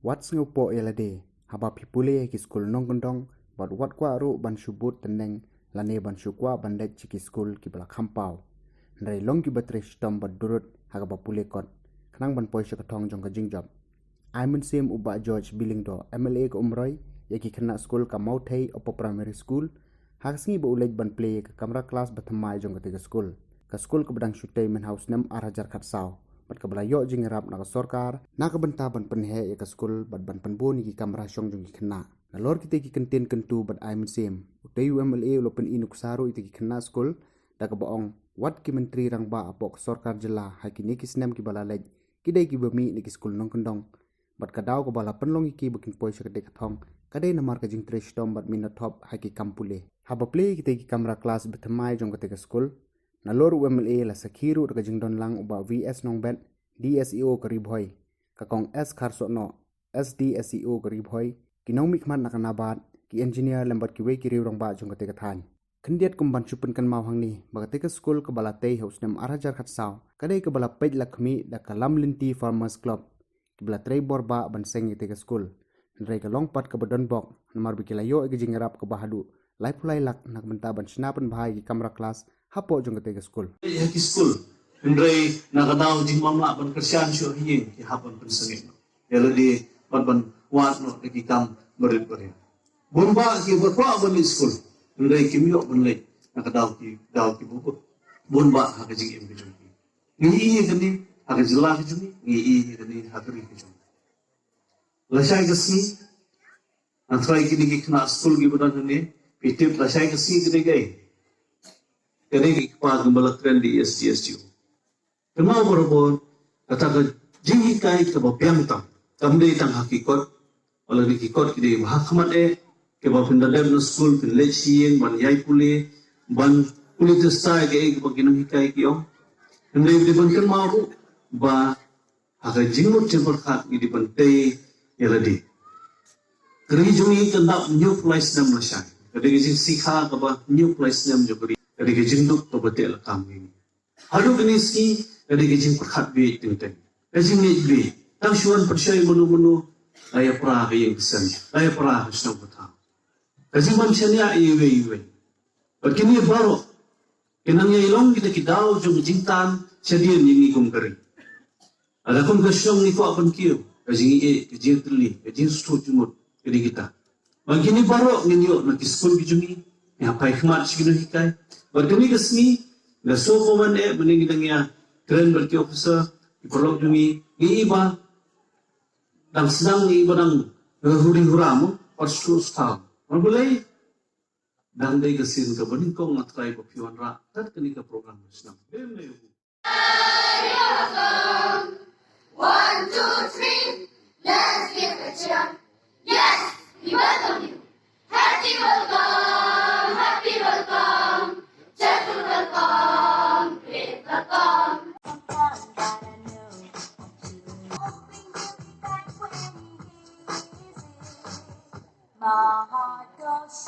Wat sengupo elade, haba pipule ki skul Nongkyndong, bat wat kwa ru ban subut teneng lane ban sukwa bandek ciki skul ki bala kampau. Nrai long ki batre stom bat durut haga bapule kot, kanang ban poi syakatong jong ka jingjob. Aiman sim uba George Billingdo, MLA ke umroy, yaki kena skul ka Mautei opo primary school, hak singi ba ulej ban play ke kamera kelas batamai jong ka tiga skul. Ka skul ke bedang syutei men haus 6 arajar katsau. Bat ka bala yok jing rap na ka Sorkar, na ka benta ban penhe ya ka skul bat ban penbun ki kamera syong jong ki kena. Na lor kita ki kentin kentu bat aiman sim. Utei MLA ulo pen inuk saru iti ki kena skul, da ka baong wat ki Myntri Rangbah Hapoh ke Sorkar Jylla hai ki ni ki snem ki bala lej, kidai ki bemi ni ki skul Nongkyndong. Bat ka daw ka bala penlong iki bakin poi syakadek katong, kadai namar ka jing trish tom bat minat top hai ki kampule. Haba play kita ki kamera kelas betamai jong ka tiga skul, na lor UMLA la sakiru daga jingdon lang uba VS Nongbet, DSEO ke ribhoy, kakong S Karsokno, SDSEO ke ribhoy, ki naumi kmat nakanabat, ki engineer lembat ki wei ki riu Rangbah jong ka tiga than. Kendiat kumban chupen kan mau hang ni, baga tiga skul ke bala tei haus nem arajar khatsau, kadai ke bala pej lakmi da ka lam linti farmers club, ki bala trei borba ban seng ki tiga skul. Nrai ka longpat ke bedon bok, namar bikilayo ke jingarap ke bahadu, lai pulai lak nak benta ban sinapan bahai ki kamera kelas, Hapoh jong ka tiga skul. Ya ki skul, ndrai nakadaw jing mamla ban kersian syo hiyin ki hapan pensengit. Ya di ban wat no ki kam berit. Bomba ki berpa ban skul, ndrai ki miok ban lek nakadaw ki buku. Bomba ha ka jing em ki jong. Ngi kani ha ka Jylla ki jong, ngi kani ha ka ri ki jong. Lasai kasi antrai ki ni kena skul ki badan ni, pitip lasai kasi ki gai. Kini kipag balak trend di SGSU. Kemau berbon kata ke jing kai ke bapiam tam. Kamde tang hakikot, walau di kikot kini mahakamat ke bapinda dem school pinlesin ban yai puli ban puli tesai ke baginang hikai kiong. Kamde di ban kemau ba haka jingmut cemberkat di ban tei yaladi. Kerijungi kendap new place nam lasai. Kadi jing sikha ke ba new place nam jogri. Kadi kejing duk to betel kami. Hadu kini si kadi kejing perkat bi tenteng. Kejing ni bi. Tang syuan persyai menu laya pra kayeng kesan. Laya pra senang betang. Kejing manusia ni iwe. Begini Baroh. Kenang ya ilong kita kidau jong jintan sedian yang igong kari. Ada kum kesyong ni ko apan kiyo. Kejing terli, kejing stu jumut kedi kita. Begini Baroh nginyo nak skul bijungi. Ya pai khmat sigino hikai. Berkini kesmi, na so poman meningi dangya keren berki officer iprolog jungi iba dang sedang iba dang huring huram persu staff. Mulai dang dai kesin ke bening kong ngatrai bapiwan ra tat kini ke program senang. One, two, three, let's give a cheer. Yes, we welcome you. Happy welcome, happy welcome. Cheerful welcome, great welcome. My heart goes